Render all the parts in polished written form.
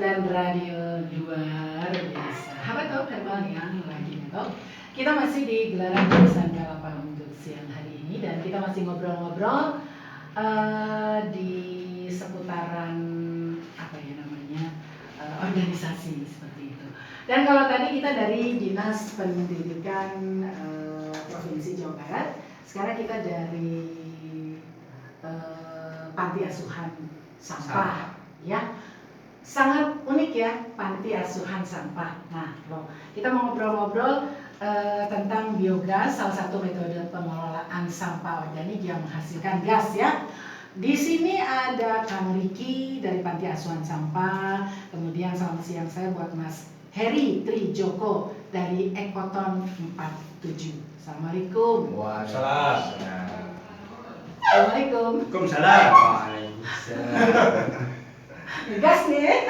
dan radio luar biasa. Apa tuh herbal yang lagi ngetop? Kita masih di gelaran tulisan Kalapa untuk siang hari ini dan kita masih ngobrol-ngobrol di seputaran apa ya namanya organisasi seperti itu. Dan kalau tadi kita dari Dinas Pendidikan Provinsi Jawa Barat, sekarang kita dari Panti Asuhan Sampah, ya. Sangat unik ya, Panti Asuhan Sampah. Nah, kita mau ngobrol-ngobrol tentang biogas, salah satu metode pengelolaan sampah organik yang menghasilkan gas ya. Di sini ada Kang Riki dari Panti Asuhan Sampah, kemudian selamat siang saya buat Mas Heri Trijoko dari Ekoton 47. Assalamualaikum. Waalaikumsalam. Assalamualaikum. Waalaikumsalam. Gas nih,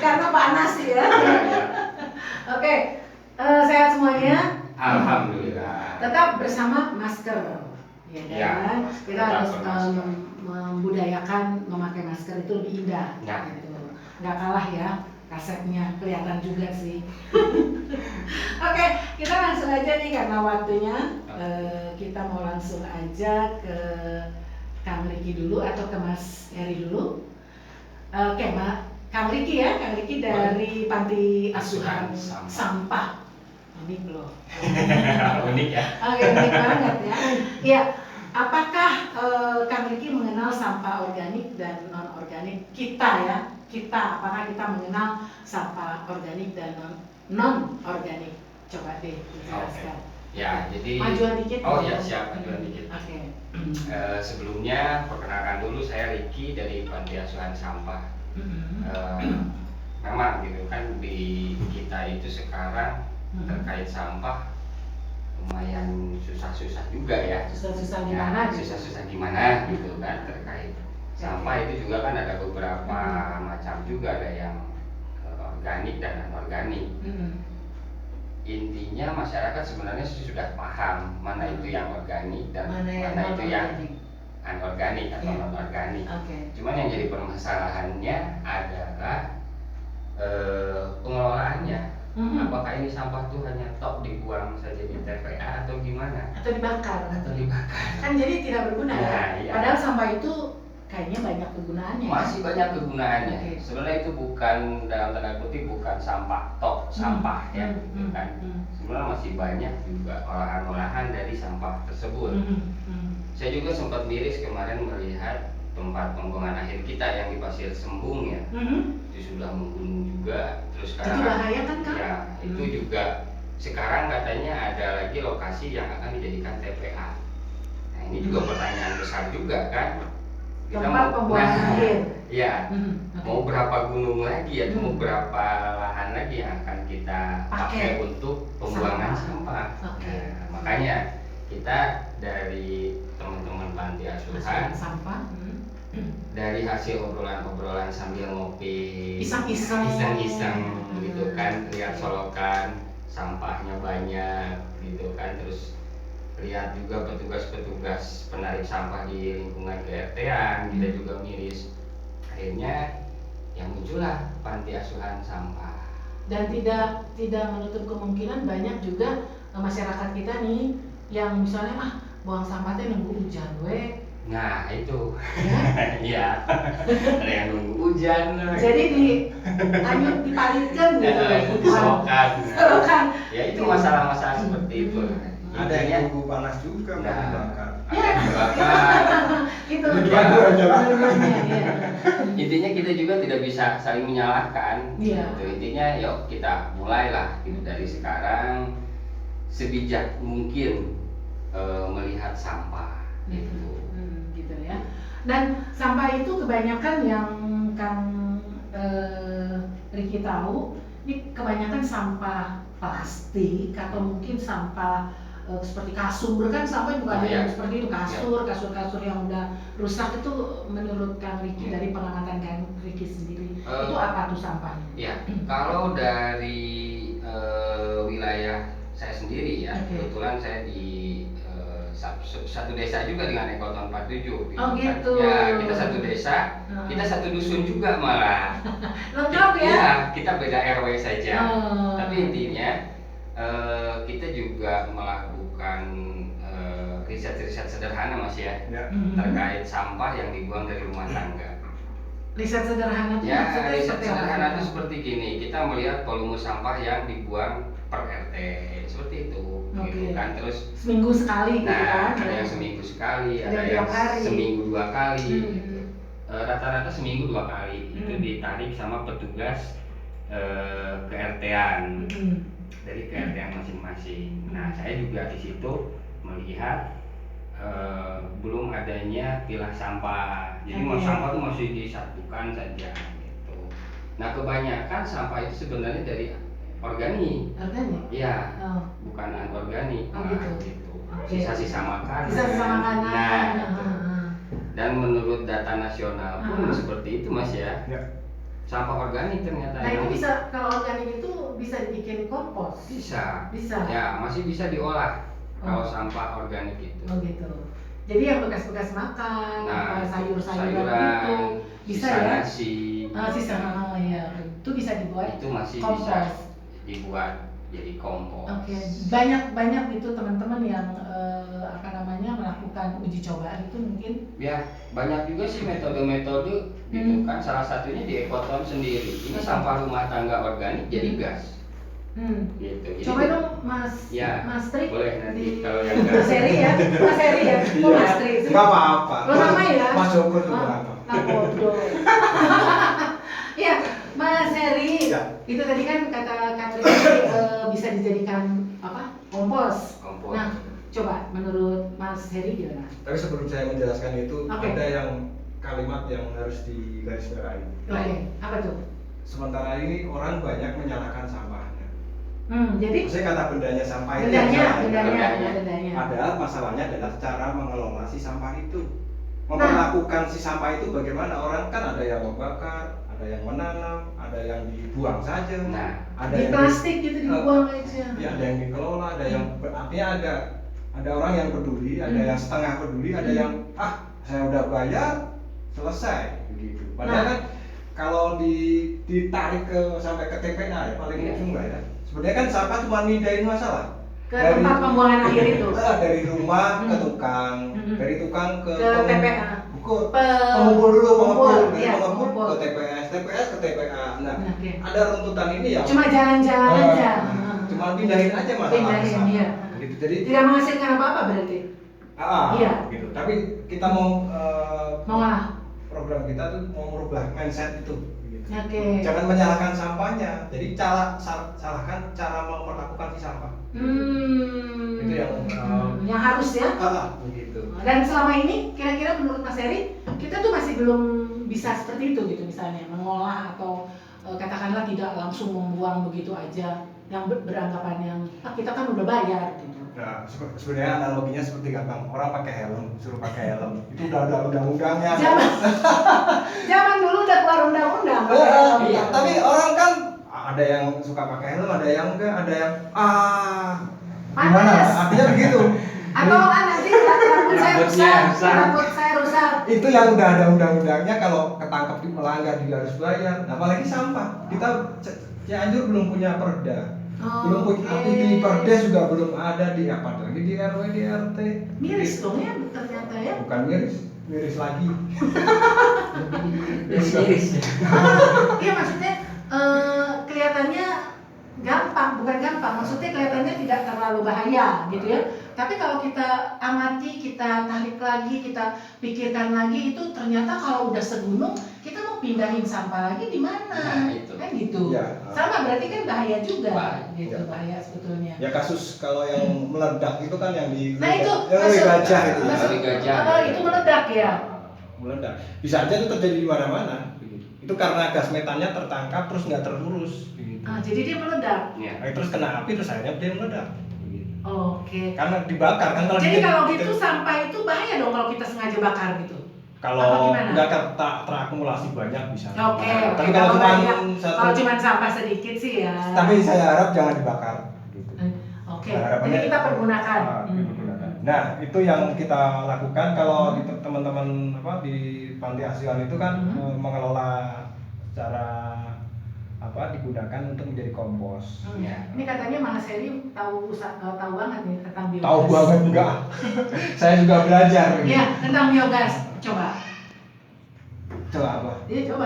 karena panas ya. Oke, sehat semuanya. Alhamdulillah. Tetap bersama masker, ya kan? Ya, Kita harus membudayakan memakai masker itu lebih indah. Ya. Gitu. Nggak kalah ya, kasetnya kelihatan juga sih. Oke, kita langsung aja nih karena waktunya. Kita mau langsung aja ke Kang Riki dulu atau ke Mas Heri dulu. Oke, Kang Riki ya, Kang Riki dari Panti Asuhan Sampah. Unik loh. Unik ya. Oke, unik banget ya. Iya, apakah Kang Riki mengenal sampah organik dan non organik kita ya? Apakah kita mengenal sampah organik dan non organik? Coba deh dijelaskan. Ya, jadi majuan dikit. Oh ya, siap, majuan dikit. Oke. Sebelumnya perkenalkan dulu, saya Riki dari Panti Asuhan Sampah. Memang gitu kan di kita itu sekarang terkait sampah lumayan susah-susah juga ya. Susah-susah gimana? Susah-susah gimana gitu kan terkait sampah itu juga kan ada beberapa macam juga, ada yang organik dan anorganik. Intinya masyarakat sebenarnya sudah paham mana itu yang organik dan mana itu yang anorganik atau non-organik. Cuman yang jadi permasalahannya adalah pengelolaannya. Apakah ini sampah tuh hanya tok dibuang saja di TPA atau gimana? Atau dibakar? Kan jadi tidak berguna ya? Iya. Padahal sampah itu kayaknya banyak kegunaannya. Masih banyak kegunaannya. Sebenarnya itu bukan, dalam tanda kutip, bukan sampah tok sampah ya, kan? Sebenarnya masih banyak juga olahan-olahan dari sampah tersebut. Saya juga sempat miris kemarin melihat tempat pembuangan akhir kita yang di Pasir Sembung ya. Itu sudah menggunung juga. Terus sekarang itu bahaya kan Kak? Ya, itu juga sekarang katanya ada lagi lokasi yang akan dijadikan TPA. Nah, ini juga pertanyaan besar juga kan. Tempat pembuangan akhir. Iya. Mau berapa gunung lagi atau mau berapa lahan lagi yang akan kita pakai untuk pembuangan sampah. Makanya kita dari teman-teman Panti Asuhan Sampah dari hasil obrolan-obrolan sambil ngopi, iseng-iseng gitu kan, lihat solokan sampahnya banyak gitu kan, terus lihat juga petugas-petugas penarik sampah di lingkungan KRT-an, kita juga miris. Akhirnya yang muncullah Panti Asuhan Sampah. Dan tidak menutup kemungkinan banyak juga masyarakat kita nih yang misalnya buang sampahnya nunggu hujan we. Nah itu, ya, ada yang nunggu hujan. Jadi dipalitkan gitu. Selokan. Ya itu masalah-masalah seperti itu. Ada yang nunggu panas juga, dibakar. Itu. Intinya kita juga tidak bisa saling menyalahkan. Iya. Intinya yuk kita mulailah gitu dari sekarang sebijak mungkin melihat sampah gitu. Gitu ya. Dan sampah itu kebanyakan yang Kang Riki tahu, ini kebanyakan sampah plastik atau mungkin sampah seperti kasur kan, sampah juga ada yang seperti itu, kasur yang udah rusak. Itu menurut Kang Riki dari pengamatan Kang Riki sendiri itu apa tuh sampahnya? Ya, kalau dari wilayah saya sendiri ya, kebetulan saya di satu desa juga dengan Ekoton 47. Oh, gitu. Ya, kita satu desa, kita satu dusun juga malah. Lengkap ya? Iya, kita beda RW saja. Oh. Tapi intinya kita juga melakukan riset-riset sederhana Mas ya, terkait sampah yang dibuang dari rumah tangga. Riset sederhana itu Ya, maksudnya riset seperti sederhana apa? itu seperti gini, kita melihat volume sampah yang dibuang per RT, seperti itu, gitu kan. Terus seminggu sekali gitu kan? ada yang seminggu sekali, Ada ada yang yang tiap hari. seminggu 2 kali, gitu. Rata-rata seminggu 2 kali, itu ditarik sama petugas ke RT-an, dari ke RT-an masing-masing. Nah, saya juga di situ melihat belum adanya pilah sampah, jadi sampah itu masih disatukan saja gitu. Nah, kebanyakan sampah itu sebenarnya dari organik. Organik? Iya, bukan anorganik. Gitu. Sisa-sisa makanan. Sisa-sisa makanan. Nah, gitu. Dan menurut data nasional pun seperti itu Mas ya. Sampah organik ternyata. Nah, itu bisa, kalau organik itu bisa dibikin kompos? Bisa. Bisa? Ya, masih bisa diolah. Kalau sampah organik itu. Oh gitu. Jadi yang bekas-bekas makan, sayur-sayuran itu bisa sisa ya? Nasi. Sisa, ya. Itu bisa dibuat. Itu masih kompos. bisa dibuat jadi kompos. Oke. Banyak itu teman-teman yang melakukan uji cobaan itu mungkin. Ya, banyak juga sih metode-metode gitu kan. Salah satunya di Ekoton sendiri. Ini sampah rumah tangga organik jadi gas. Gitu. Coba dong Mas, ya, Mas Tri. Boleh nanti kalau yang Mas Heri ya, Mas Heri ya, Mas Tri. Enggak apa-apa. Lo sama ya? Mas Joko juga. Bodoh. Ya, Mas Heri. Ya. Itu tadi kan kata Kak Tri bisa dijadikan apa? Kompos. Nah, coba menurut Mas Heri gimana? Tapi sebelum saya menjelaskan itu, Oke. ada yang kalimat yang harus digarisbawahi. Oke, apa tuh? Sementara ini orang banyak menyalahkan sampahnya. Jadi Saya kata bendanya sampah itu. bendanya. Padahal masalahnya adalah cara mengelola si sampah itu. Memperlakukan si sampah itu bagaimana? Orang kan ada yang membakar, ada yang menanam, ada yang dibuang saja. Nah, ada di yang plastik gitu dibuang aja. Ya, ada yang dikelola, ada yang artinya ada orang yang peduli, ada yang setengah peduli, ada yang saya udah bayar selesai begitu. Padahal kan kalau ditarik sampai ke TPA ya paling ujung ya. Sebenarnya kan sampah cuma mindahin masalah. Ke tempat pembuangan akhir itu. Dari rumah ke tukang, dari tukang ke TPA. Pengumpul dulu, pengumpul pengumpul ke TPS ke TPA. Nah, ada runtutan ini ya. Cuma jalan-jalan aja. Cuma pindahin aja masalah. Pindahin, iya. Gitu. Jadi tidak menghasilkan apa-apa berarti. Iya. Gitu. Tapi kita mau lah. Program kita tuh mau merubah mindset itu. Oke. Jangan menyalahkan sampahnya. Jadi salahkan cara memperlakukan si sampah. Itu yang harus ya. Begitu. Dan selama ini kira-kira menurut Mas Heri kita tuh masih belum bisa seperti itu gitu misalnya mengolah atau katakanlah tidak langsung membuang begitu aja yang beranggapan yang kita kan udah bayar gitu. Nah, sebenarnya analoginya seperti gampang, orang pakai helm, suruh pakai helm, itu udah ada undang-undangnya. Zaman dulu udah keluar undang-undang. Iya, tapi orang kan ada yang suka pakai helm, ada yang enggak, ada yang gimana? Artinya begitu. Atau nanti rambut saya rusak. Itu yang udah ada undang-undangnya, kalau ketangkep di melanggar dia harus bayar. Apalagi sampah, kita Cianjur belum punya perda. Belum punya di Perdes juga belum ada di apalagi di RW di RT. Miris dong ya ternyata ya. Bukan miris lagi. miris. Iya maksudnya kelihatannya bukan gampang, maksudnya kelihatannya tidak terlalu bahaya gitu ya. Tapi kalau kita amati, kita tarik lagi, kita pikirkan lagi, itu ternyata kalau udah segunung kita mau pindahin sampah lagi di mana? Nah, itu. Kan gitu. Ya. Sama berarti kan bahaya juga, gitu ya. bahaya sebetulnya. Ya kasus kalau yang meledak itu kan yang di Nah itu gajah itu. Itu meledak ya. Meledak. Bisa aja itu terjadi di mana-mana. Itu karena gas metannya tertangkap terus nggak terurus. Jadi dia meledak. Ya. Terus kena api terus akhirnya dia meledak. Oke. Karena dibakar kan kalau. Jadi kalau gitu sampah itu bahaya dong kalau kita sengaja bakar gitu. Kalau nggak terakumulasi banyak bisa. Oke. Tapi kalau cuma sampah sedikit sih ya. Tapi saya harap jangan dibakar. Gitu. Oke. Jadi kita pergunakan. Nah, itu yang kita lakukan kalau teman-teman di panti asuhan itu kan mengelola secara digunakan untuk menjadi kompos. Ya. Ini katanya Mas Heri tahu banget nih tentang biogas. Tahu banget enggak? Saya juga belajar. Iya, tentang biogas. Coba apa? Iya, coba.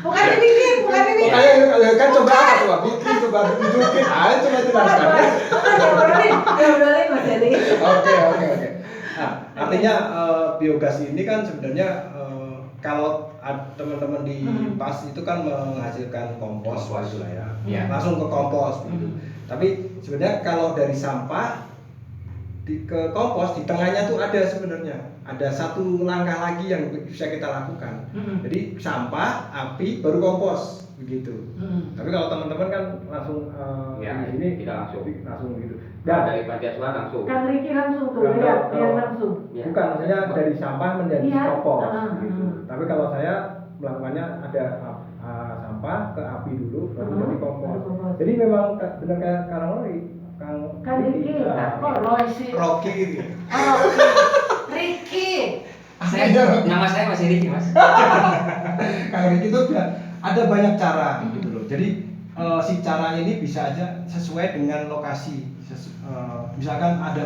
Bukan dibikin. Kan coba apa coba bikin, coba tunjukin. Ayo coba jelaskan. Ngobrolin Mas Heri. Oke. Nah, artinya biogas ini kan sebenarnya kalau teman-teman di PAS itu kan menghasilkan kompos gitu lah ya. Iya. Langsung ke kompos gitu. Tapi sebenarnya kalau dari sampah ke kompos di tengahnya tuh ada sebenarnya satu langkah lagi yang bisa kita lakukan. Jadi sampah, api, baru kompos begitu. Tapi kalau teman-teman kan langsung di sini kita langsung gitu. Dan dari panti asuhan langsung. Kang Riki langsung tuh, Enggak, lihat langsung. Ya. Bukan, maksudnya dari sampah menjadi Iya. kompos gitu. Tapi kalau saya melakukannya ada sampah ke api dulu baru jadi kompos. baru kompos. Jadi memang benar kayak Kang Riki, kok Roy sih? Rocky gitu. Riki. Nama saya masih Riki, Mas. Kang Riki itu ada banyak cara gitu loh. Jadi si cara ini bisa aja sesuai dengan lokasi. Misalkan ada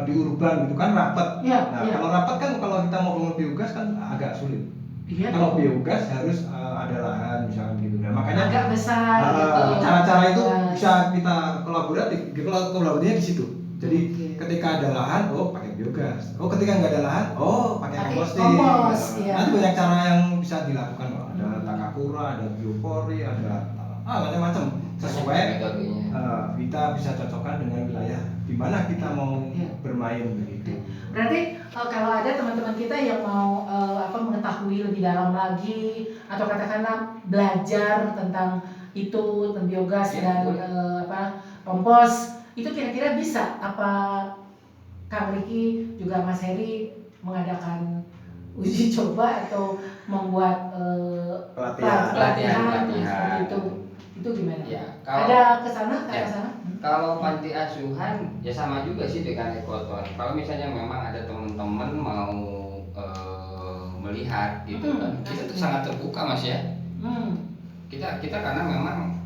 di urban gitu kan rapat. Iya, Nah, iya. kalau rapat kan kalau kita mau bangun biogas kan agak sulit. Iya. Kalau biogas harus ada lahan misalkan gitu. Nah, makanya agak besar gitu. cara-cara itu Yes. bisa kita kolaborasinya di situ. Jadi ketika ada lahan, pakai biogas. Ketika nggak ada lahan, pakai Pakai komposting. kompos, iya. Nanti banyak cara yang bisa dilakukan, Pak. Ada takakura, ada biopori, ada macam-macam sesuai kita bisa cocokkan dengan wilayah di mana kita mau bermain begitu. Berarti kalau ada teman-teman kita yang mau mengetahui lebih dalam lagi atau katakanlah belajar tentang itu tentang biogas dan kompos, itu kira-kira bisa apa Kang Riki juga Mas Heri mengadakan uji coba atau membuat pelatihan seperti itu gimana? Ya, Ada kesana? Kalau panti asuhan ya sama juga sih dengan ekoton. Kalau misalnya memang ada teman-teman mau melihat gitu kan, kita tuh sangat terbuka Mas ya. Kita karena memang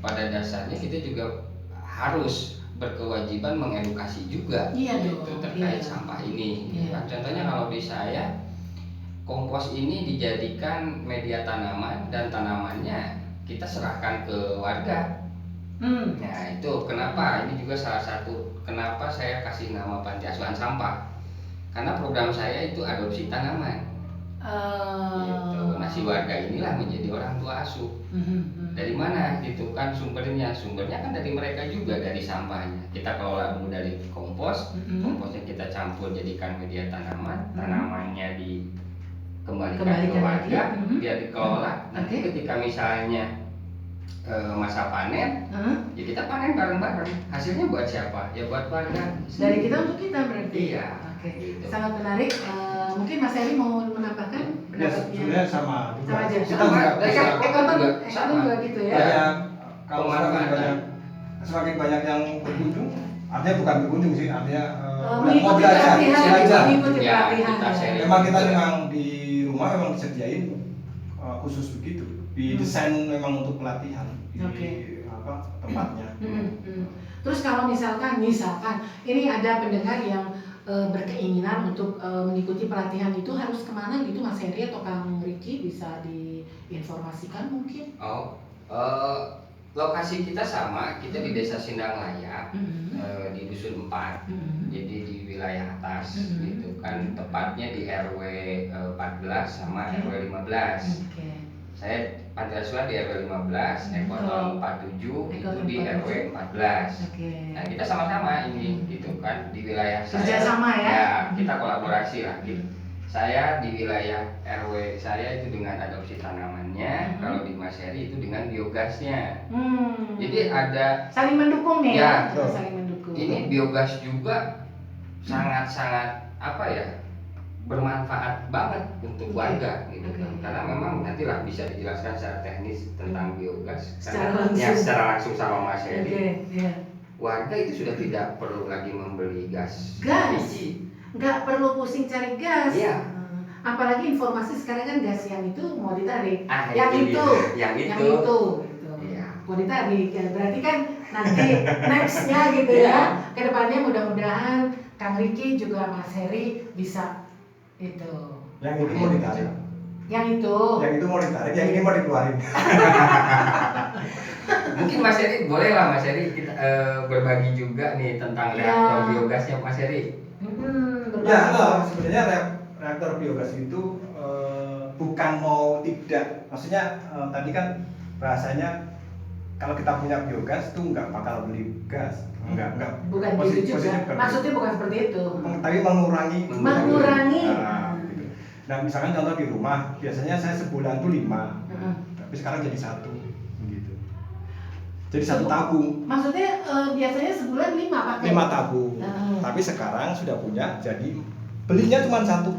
pada dasarnya kita juga harus berkewajiban mengedukasi juga gitu, terkait sampah ini. Nah, contohnya kalau di saya kompos ini dijadikan media tanaman dan tanamannya kita serahkan ke warga. Nah itu kenapa ini juga salah satu kenapa saya kasih nama panti asuhan sampah, karena program saya itu adopsi tanaman. Gitu. Nah si warga inilah menjadi orang tua asuh. Dari mana gitu kan sumbernya kan dari mereka juga, dari sampahnya kita kelola dulu dari kompos. Komposnya kita campur jadikan media tanaman, tanamannya dikembalikan ke warga, biar dikelola. Nanti ketika misalnya masa panen, ya kita panen bareng-bareng. Hasilnya buat siapa? Ya buat warga. Dari kita untuk kita berarti. Iya. Oke. Gitu. Sangat menarik. Mungkin Mas Heri mau menambahkan Ya sebenarnya sama juga. aja. Kita juga Ekoton juga gitu ya. banyak kalau semakin banyak yang berkunjung, artinya bukan berkunjung sih, artinya mau belajar. Mengikuti pelatihan. Memang kita memang di rumah memang disediain khusus begitu, didesain memang untuk pelatihan di tempatnya. Terus kalau misalkan ini ada pendengar yang berkeinginan untuk mengikuti pelatihan itu harus kemana gitu Mas Heri atau Kang Riki, bisa diinformasikan mungkin? Lokasi kita sama, kita di Desa Sindang Layak, di Dusun 4, jadi di wilayah atas gitu kan, tepatnya di RW 14 sama RW 15. Saya panti asuhan di RW 15, ekoton 47 itu di RW 14. Nah kita sama-sama ini gitu kan di wilayah saya. Kerjasama ya? Kita kolaborasi lah gitu. Saya di wilayah RW saya itu dengan adopsi tanamannya, kalau di Mas Heri itu dengan biogasnya. Jadi ada saling mendukung nih ya. Saling mendukung. Ini biogas juga sangat bermanfaat banget untuk warga gitu kan. Karena memang nantilah bisa dijelaskan secara teknis tentang biogas secara langsung sama Mas Heri. warga itu sudah tidak perlu lagi membeli gas. Gas. LPG. Nggak perlu pusing cari gas. Iya. Apalagi informasi sekarang kan gas yang itu mau ditarik. Ah, yang itu itu. dia. Yang itu. Gitu. Iya. Mau ditarik. Ya, berarti kan nanti nextnya gitu Iya. ya. Kedepannya mudah-mudahan Kang Riki juga Mas Heri bisa itu. Yang ini mau ditarik. Yang itu. Yang itu mau ditarik, yang ini mau dikeluarin. Mungkin Mas Heri boleh lah Mas Heri kita berbagi juga nih tentang Iya. reaktor biogasnya Mas Heri. Ya, sebenarnya reaktor biogas itu bukan mau tidak, maksudnya tadi kan bahasanya kalau kita punya biogas itu nggak bakal beli gas, nggak. Bukan gitu juga. Maksudnya bukan seperti itu. Tapi mengurangi. Mengurangi. Nah, gitu. Nah, misalkan contoh di rumah, biasanya saya sebulan tuh 5, tapi sekarang jadi 1, gitu. Jadi 1 tabung. Maksudnya biasanya sebulan 5 pakai. 5 tabung. Tapi sekarang sudah punya, jadi belinya cuma 1.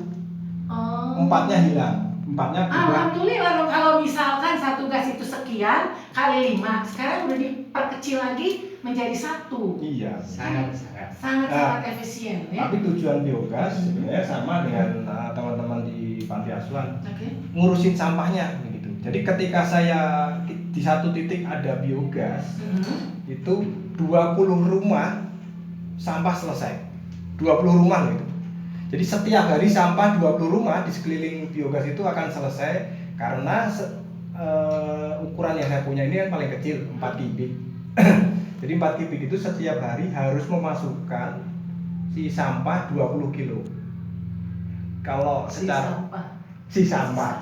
Oh. 4-nya hilang. 4-nya buang. Alhamdulillah dong, kalau misalkan satu gas itu sekian kali 5, sekarang udah diperkecil lagi menjadi 1. Iya. Sangat efisien ya. Tapi tujuan biogas sebenarnya sama dengan teman-teman di panti asuhan. Oke. Ngurusin sampahnya begitu. Jadi ketika saya di satu titik ada biogas, itu 20 rumah sampah selesai. 20 rumah gitu. Jadi setiap hari sampah 20 rumah di sekeliling biogas itu akan selesai karena ukuran yang saya punya ini kan paling kecil, 4 kubik. Jadi 4 kubik itu setiap hari harus memasukkan si sampah 20 kilo. Kalau secara si sampah.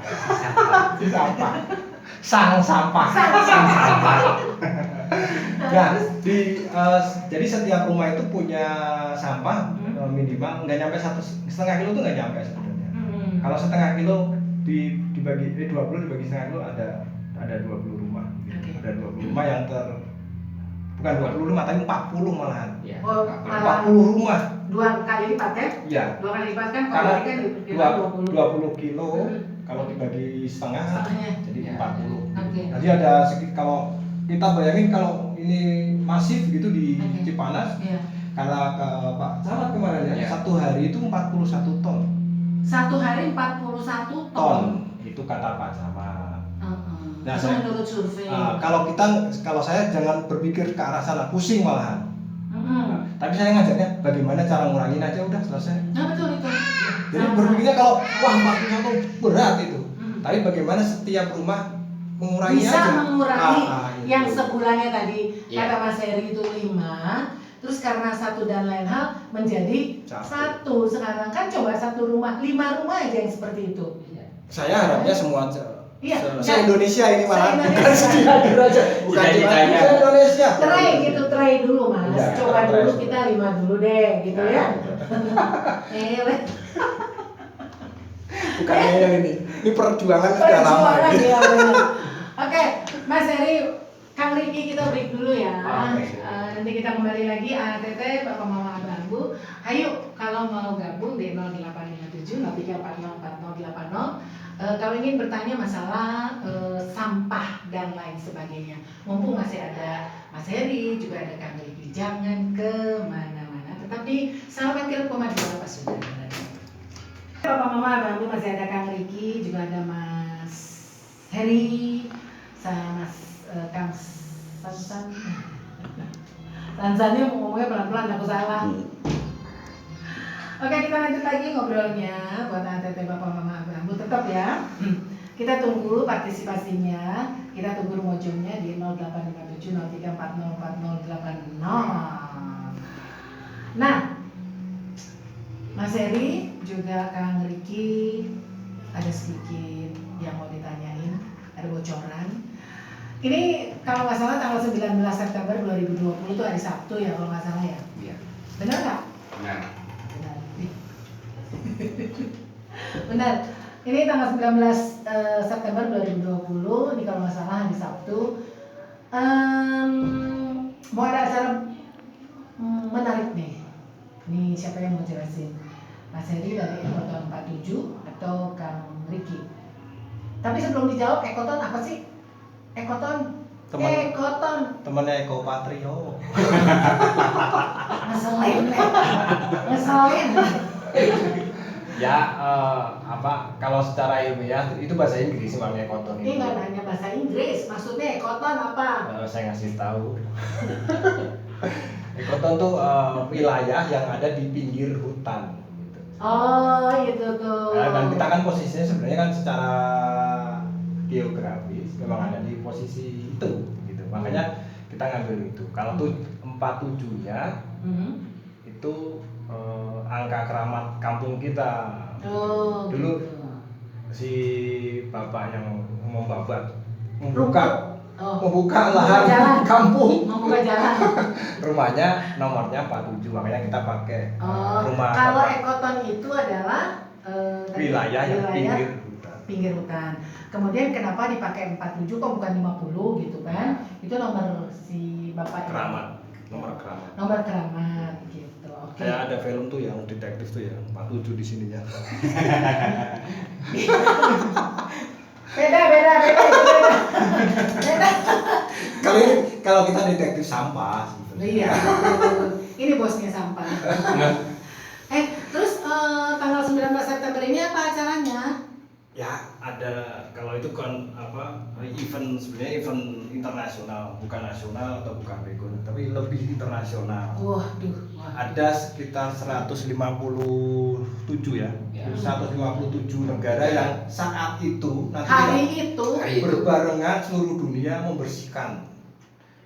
Sang sampah. Nah, jadi setiap rumah itu punya sampah minimal nggak nyampe 1,5 kilo tuh nggak nyampe sebenarnya. Kalau setengah kilo dibagi 20 dibagi setengah kilo ada 20 rumah. Oke. Ada 20 rumah yang bukan 20 rumah tapi 40 malahan. Iya. Oh, 40 rumah. 2 kali lipat ya? Iya. 2 kali lipat kan Karena kalau ini kan 20 kilo kalau dibagi setengah Setengahnya. jadi Iya. 40. Oke. Jadi ada kalau kita bayangin kalau ini masif gitu di Oke. Cipanas, Iya. karena ke Pak Camat kemarin ya, Iya. satu hari itu 41 ton. Satu hari 41 ton. Itu kata Pak Camat. Nah, Itu menurut survei. Kalau saya jangan berpikir ke arah sana, pusing malahan. Tapi saya ngajarnya bagaimana cara ngurangin aja udah selesai. Nah, betul itu. Jadi berpikirnya kalau wah 41 berat itu. Tapi bagaimana setiap rumah mengurangi Bisa aja. mengurangi Itu. yang sebulannya tadi Iya. kata Mas Heri itu 5, terus karena satu dan lain hal menjadi 1. Sekarang kan coba satu rumah, 5 rumah aja yang seperti itu. Saya harapnya semua Iya. Indonesia ini malah Se-Indonesia. bukan Cianjur aja. Bukan Udah Cianjur, ditanya. Indonesia. Try dulu Mas. Iya, Coba try dulu dulu. kita 5 dulu deh gitu ya. Bukan yang ini perjuangan sudah lama. Perjuangan ini. ya benar. Oke, Mas Heri, Kang Riki kita break dulu ya. Oke. Nanti kita kembali lagi ATT Bapak Mama Abang-Abu. Ayo kalau mau gabung di 0857 0340 4080. Kalau ingin bertanya masalah sampah dan lain sebagainya, mumpung masih ada Mas Heri, juga ada Kang Riki, jangan kemana-mana, tetap di Sahabat Kirap Pemadua Pak Saudara. Bapak Mama Abang masih ada Kang Riki, juga ada Mas Heri, sama Mas Kang Sansan. Sansannya ngomongnya pelan-pelan, aku salah. Oke, kita lanjut lagi ngobrolnya buat ATT Bapak Mama Abang. Tetap ya. Kita tunggu partisipasinya. Kita tunggu rumojongnya di 0857 0340 4080. Nah, Mas Heri juga Kang Riki ada sedikit yang mau ditanyain, ada bocoran. Ini kalau nggak salah tanggal 19 September 2020 itu hari Sabtu ya kalau nggak salah ya. Iya. Benar nggak? Nah, Benar. Benar. Ini tanggal 19 September 2020, ini kalau nggak salah hari Sabtu. Mau ada acara menarik nih. Ini siapa yang mau jelasin? Mas Heri dari Ekoton 47 atau Kang Riki? Tapi sebelum dijawab, Ekoton apa sih? Ekoton Koton. temennya Eko Patrio. Ngeselin. Ngeselin. Ya kalau secara ilmiah itu bahasa Inggris namanya ekoton Ini itu. nggak nanya bahasa Inggris, maksudnya koton apa? Saya ngasih tahu. Ekoton tuh wilayah yang ada di pinggir hutan. Gitu. Oh, itu tuh. Nah, dan kita kan posisinya sebenarnya kan secara geografis memang ada di posisi itu, gitu. Makanya kita ngambil itu. Kalau tuh 47-nya itu angka keramat kampung kita. Oh, Dulu gitu. si bapak yang membuka Membuka jalan. lahan kampung, Membuka jalan. rumahnya nomornya 47, makanya kita pakai rumah Kalau bapak. ekoton itu adalah Wilayah yang pinggir hutan. pinggir hutan. Kemudian kenapa dipakai 47 kok bukan 50 gitu kan? Itu nomor si bapak Keramat, nomor keramat. Nomor keramat gitu. Oke. Kayak ada film tuh yang detektif tuh ya, 47 di sininya. Beda. Kalau kita detektif sampah gitu. Iya. Ini bosnya sampah. Terus tanggal 19 September ini apa acaranya? Ya ada, kalau itu kan event, sebenarnya event internasional, bukan nasional atau bukan regional, tapi lebih internasional. Waduh. Ada sekitar 157 ya, Ya. 157 negara yang saat itu nanti Hari itu berbarengan seluruh dunia membersihkan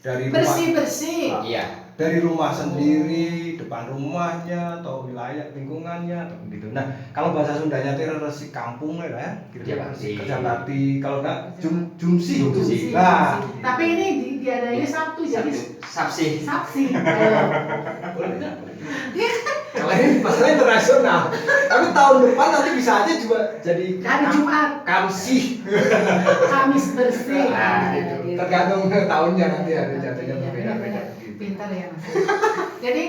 dari rumah, bersih. Iya. dari rumah sendiri, depan rumahnya atau wilayah lingkungannya atau gitu. Nah, kalau bahasa Sundanya itu resi kampung ya, gitu. Kerja bakti. Kerja bakti. Kalau enggak jumsi. Jumsi. Nah, Tapi ini diadainnya Sabtu jadi Sabsi. saksi. kalau ini masalah internasional. Tapi tahun depan nanti bisa aja juga jadi Hari Jumat, Kamsih. Kamis bersih. Nah, gitu. Gitu. Tergantung tahunnya nanti ada jatuhnya Iya, berbeda-beda. benar-benar. Gitu. Pintar ya Mas. Jadi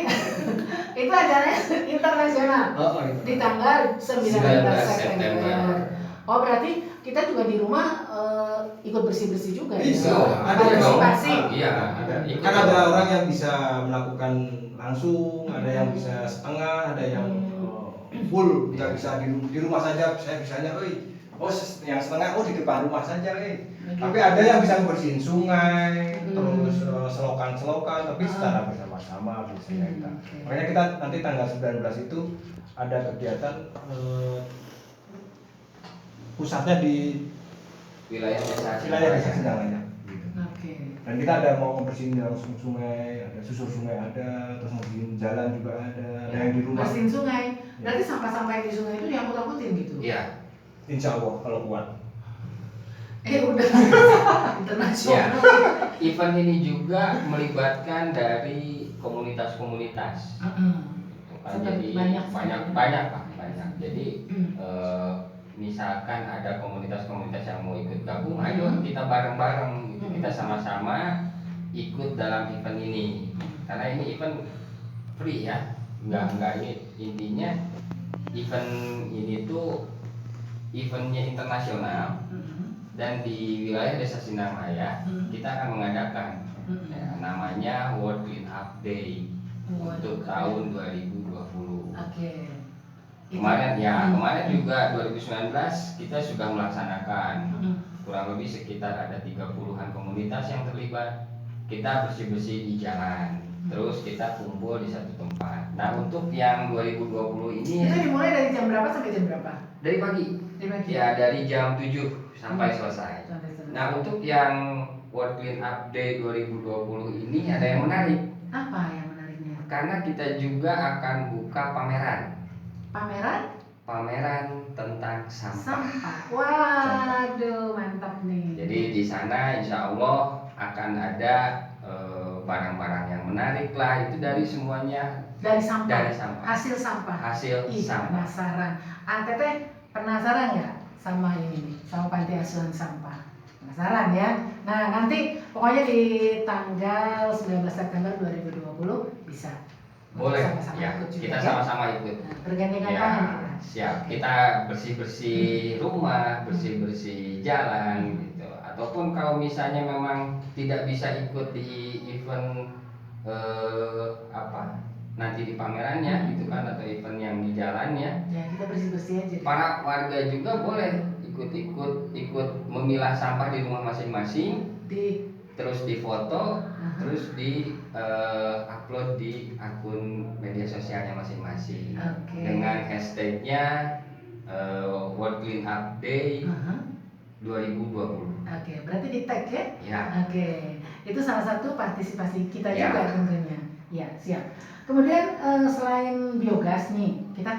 itu acaranya internasional Oh, di tanggal 19 September. Oh berarti kita juga di rumah ikut bersih-bersih juga Bisa, ya? ada yang Partisipasi. Iya. Ada. Kan ada orang yang bisa melakukan langsung, ada yang bisa setengah, ada yang full, nggak bisa di rumah saja. Saya bisanya, yang setengah, di depan rumah saja, Tapi ada yang bisa bersihin sungai, terus selokan-selokan, tapi secara bersama-sama biasanya kita. Oke. Makanya kita nanti tanggal 19 itu ada kegiatan pusatnya di Wilayah desa. desa Singalanya. Gitu. Oke. Dan kita ada mau bersihin langsung sungai, ada susur sungai ada, terus bersihin jalan juga ada yang di rumah. Bersihin sungai. Berarti sampah-sampah yang di sungai itu diangkut-angkutin gitu? Iya. Insya Allah kalau kuat. Udah internasional. Ya. Event ini juga melibatkan dari komunitas-komunitas. Jadi banyak. Jadi misalkan ada komunitas-komunitas yang mau ikut gabung, ayo kita bareng-bareng, gitu. Kita sama-sama ikut dalam event ini. Karena ini event free ya, enggak ini intinya event ini tuh eventnya internasional. Dan di wilayah Desa Sinarmaya kita akan mengadakan namanya World Clean Up Day untuk tahun 2020. Oke. Kemarin juga 2019 kita sudah melaksanakan kurang lebih sekitar ada 30-an komunitas yang terlibat. Kita bersih-bersih di jalan, terus kita kumpul di satu tempat. Nah untuk yang 2020 ini Itu dimulai dari jam berapa sampai jam berapa? dari pagi. Dari pagi. Ya dari jam 7 sampai selesai. Nah untuk yang World Clean Up Day 2020 ini ada yang menarik. Apa yang menariknya? Karena kita juga akan buka pameran. Pameran tentang sampah. Waduh, mantap nih. Jadi di sana insya Allah akan ada barang-barang yang menarik lah, itu dari semuanya Dari sampah. dari sampah. Hasil sampah. Hasil Ih, sampah. penasaran. Teteh penasaran nggak sama ini nih, sama panti asuhan sampah? Penasaran ya? Nah nanti pokoknya di tanggal 19 September 2020 bisa. Boleh, Sama-sama ya ikut juga, kita ya? sama-sama ikut. Nah, bergandengan Ya, tangan kita. siap. Kita bersih-bersih rumah, bersih-bersih jalan gitu. ataupun kalau misalnya memang tidak bisa ikut di event nanti di pamerannya gitu kan, atau event yang di jalannya, Ya, kita bersih-bersih aja. para warga juga boleh ikut memilah sampah di rumah masing-masing, terus difoto, terus di upload di akun media sosialnya masing-masing dengan hashtagnya World Clean Up Day 2020. Berarti di tag ya? Ya. Itu salah satu partisipasi kita Ya. juga tentunya. Ya, siap. Kemudian selain biogas nih, kita